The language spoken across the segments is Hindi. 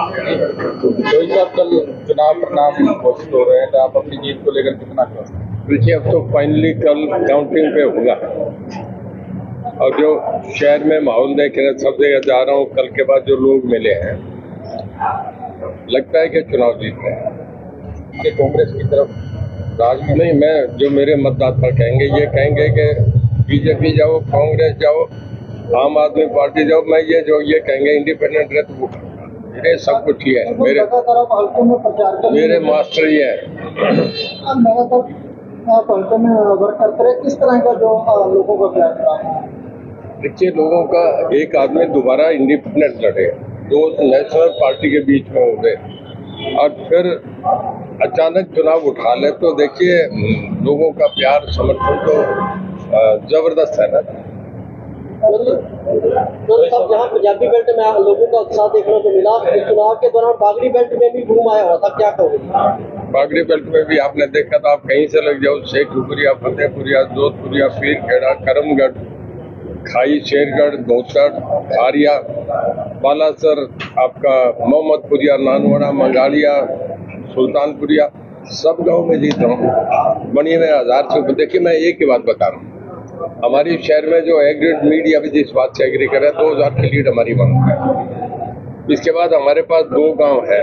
कोई साहब कल चुनाव परिणाम घोषित हो रहे हैं तो आप अपनी जीत को लेकर कितना खुश हैं? देखिए, अब तो फाइनली कल काउंटिंग पे होगा और जो शहर में माहौल देख रहे हैं, सब जगह जा रहा हूँ, कल के बाद जो लोग मिले हैं लगता है कि चुनाव जीत रहे हैं। कि कांग्रेस की तरफ राज में नहीं, मैं जो मेरे मतदाता कहेंगे ये कहेंगे कि बीजेपी जाओ, कांग्रेस जाओ, आम आदमी पार्टी जाओ, मैं ये कहेंगे इंडिपेंडेंट रहे तो वो मेरे सब कुछ ही है, मेरे मास्टर ही है। वर्क करते रहे, किस तरह का जो लोगों का प्यार था? देखिए, लोगों का एक आदमी दोबारा इंडिपेंडेंट लड़े, दो नेशनल पार्टी के बीच में हो गए और फिर अचानक चुनाव उठा ले तो देखिए लोगों का प्यार समर्थन तो जबरदस्त है ना। तो सब जहाँ पंजाबी बेल्ट में लोगों का उत्साह देखने को मिला, चुनाव के दौरान बागड़ी बेल्ट में भी घूम आया हुआ था, क्या कहोगे? बागड़ी बेल्ट में भी आपने देखा था, आप कहीं से लग जाओ, शेखपुरिया, फतेहपुरिया, जोधपुरिया, पीरखेड़ा, करमगढ़, खाई, शेरगढ़, धोसर, खारिया, बालासर, आपका मोहम्मदपुरिया, नानवड़ा, मंगालिया, सुल्तानपुरिया, सब गांव में जीत रहा हूँ। बनी में 1000 से ऊपर। देखिए, मैं एक ही बात बता रहा हूँ, हमारी शहर में जो एग्रीड मीडिया भी जिस बात से एग्री कर रहा है, 2000 की लीड हमारी बनती है। इसके बाद हमारे पास 2 गांव है,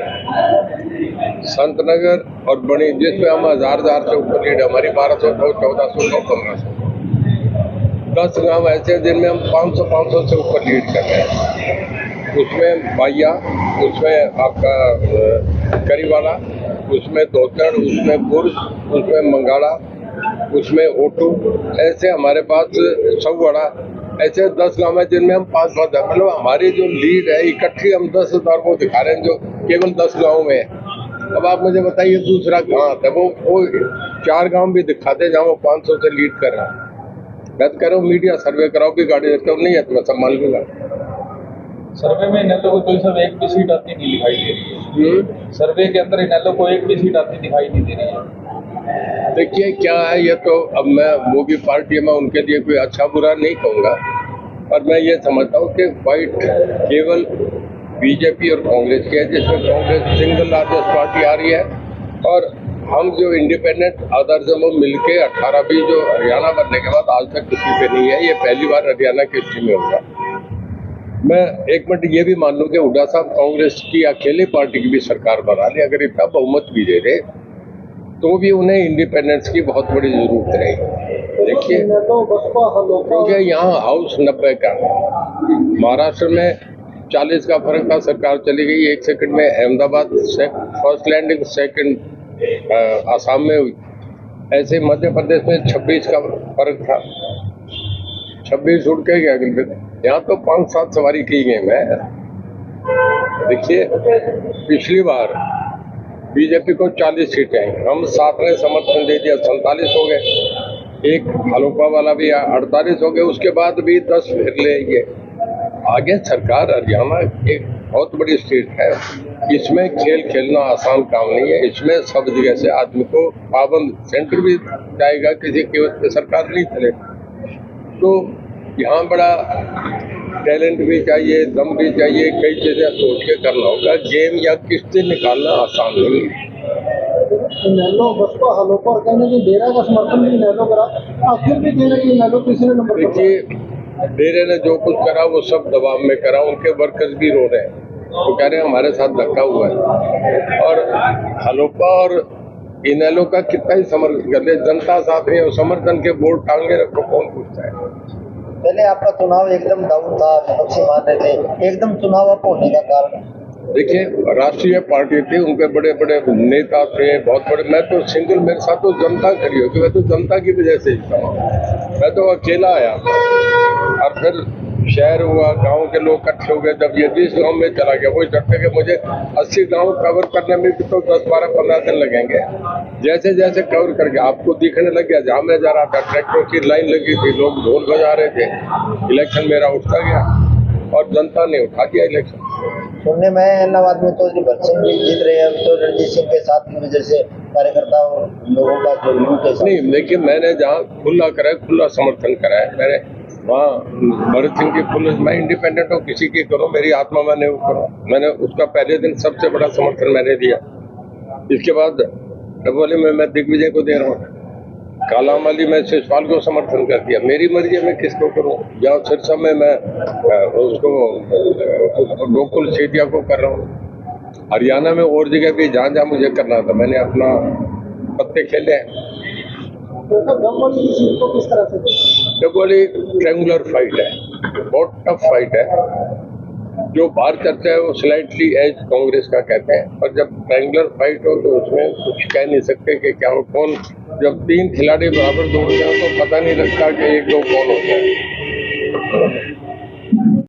संतनगर और बनी, जिसमें हम 1000 से ऊपर लीड, हमारी 1200, 1400, 1500। 10 गांव ऐसे हैं जिनमें हम 500 से ऊपर लीड कर रहे हैं। उसमें बाइया, उसमें आपका करीवाला, उसमें दोतड़, उसमें बुर्ज, उसमें मंगाड़ा, उसमें ओटू, ऐसे हमारे पास सौवाड़ा, ऐसे 10 गांव है जिनमें हम 500, मतलब हमारी जो लीड है इकट्ठी हम 10,000 को दिखा रहे हैं, जो केवल 10 गांव में है। अब आप मुझे बताइए दूसरा कहाँ था? वो 4 गांव भी दिखाते जहाँ वो 500 से लीड कर रहा है। मैं तो कह रहा हूँ मीडिया सर्वे कराओ भी, गाड़ी रखता नहीं है तो मैं संभाल लूंगा। सर्वे में इनेलो को कोई सब एक भी सीट आती नहीं दिखाई दे रही है। सर्वे के अंदर इनेलो को एक भी सीट आती दिखाई नहीं दे रही है। देखिए क्या है, ये तो अब मैं वो भी पार्टी में उनके लिए कोई अच्छा बुरा नहीं कहूँगा, पर मैं ये समझता हूँ कि फाइट केवल बीजेपी और कांग्रेस की है, जिसमें कांग्रेस सिंगल लार्जेस्ट पार्टी आ रही है और हम जो इंडिपेंडेंट अदर से वो मिलके 18-20 जो हरियाणा बनने के बाद आज तक किसी पे नहीं है, ये पहली बार हरियाणा की हिस्ट्री में होगा। मैं एक मिनट ये भी मान लूं कि हुड्डा साहब कांग्रेस की अकेली पार्टी की भी सरकार बना ली, अगर इतना बहुमत भी दे दे तो भी उन्हें इंडिपेंडेंस की बहुत बड़ी जरूरत रहेगी। देखिए, क्योंकि यहाँ हाउस 90 का, महाराष्ट्र में 40 का फर्क था, सरकार चली गई 1 सेकंड में, Ahmedabad first landing, second Assam में हुई, ऐसे मध्य प्रदेश में 26 का फर्क था, 26 उड़ के गया। यहाँ तो 5-7 सवारी की गई। मैं देखिए, पिछली बार बीजेपी को 40 सीटें आई, हम 7 ने समर्थन दे दिया, 47 हो गए, एक हलोपा वाला भी 48 हो गए, उसके बाद भी 10 फिर ले गए। आगे सरकार, हरियाणा एक बहुत बड़ी स्टेट है, इसमें खेल खेलना आसान काम नहीं है, इसमें सब जगह से आदमी को पाबंद, सेंटर भी जाएगा, किसी की वजह से सरकार नहीं चले, तो यहाँ बड़ा टैलेंट भी चाहिए, दम भी चाहिए, कई चीजें सोच के करना होगा। गेम या किस्तें निकालना आसान नहीं है। इनेलो बसपा हलोपा और कहने की डेरा का समर्थन भी इनेलो करा, आखिर भी कहने की इनेलो तीसरे नंबर। देखिए, डेरे ने जो कुछ करा वो सब दबाव में करा, उनके वर्कर्स भी रो रहे हैं, वो कह रहे हैं हमारे साथ धक्का हुआ है। और हलोपा और इनेलो का कितना ही समर्थन कर ले, जनता साथ नहीं है, समर्थन के बोर्ड टांगे रखो, कौन पूछता है? पहले आपका चुनाव एकदम डाउन था, विपक्षी मान रहे थे, एकदम चुनाव अप होने का कारण? देखिए, राष्ट्रीय पार्टी थी, उनके बड़े बड़े नेता थे, बहुत बड़े, मैं तो सिंगल, मेरे साथ तो जनता खड़ी होगी, मैं तो जनता की वजह से जीता हूँ, मैं तो अकेला आया और फिर शहर हुआ, गांव के लोग इकट्ठे हो गए, जब ये 20 गांव में चला गया, वही डरते कि मुझे 80 गांव कवर करने में भी तो 10, 12, 15 दिन लगेंगे। जैसे जैसे कवर करके आपको दिखने लग गया, जहाँ मैं जा रहा था ट्रैक्टर की लाइन लगी थी, लोग ढोल बजा रहे थे, इलेक्शन मेरा उठता गया और जनता ने उठा दिया इलेक्शन। सुनने में इलाहाबाद में चौधरी भगत सिंह भी जीत रहे हैं, तो रणजीत सिंह के साथ की वजह से कार्यकर्ताओं लोगों का जो लूट है। नहीं, देखिए, मैंने जहाँ खुला करा है, खुला समर्थन करा है, मैंने वहाँ भरत सिंह की पुलिस, मैं इंडिपेंडेंट हूँ, किसी की करो, मेरी आत्मा मैंने वो करो। मैंने उसका पहले दिन सबसे बड़ा समर्थन मैंने दिया। इसके बाद डबोली में मैं दिग्विजय को दे रहा हूँ, कालामाली में शिषपाल को समर्थन कर दिया। मेरी मर्जी है मैं किसको करूँ। जहाँ सिरसा में मैं उसको गोकुल सेठिया को कर रहा हूँ। हरियाणा में और जगह भी जहाँ जहाँ मुझे करना था मैंने अपना पत्ते खेले हैं। तो सर डबोली की सीट को किस तरह से देखते हैं? डबोली ट्रायंगुलर फाइट है, बहुत टफ फाइट है। जो बाहर चर्चा है वो स्लाइटली एज कांग्रेस का कहते हैं, पर जब ट्रायंगुलर फाइट हो तो उसमें कुछ कह नहीं सकते कि क्या हो कौन। जब तीन खिलाड़ी बराबर दौड़ते हैं तो पता नहीं लगता कि एक दो कौन होता है।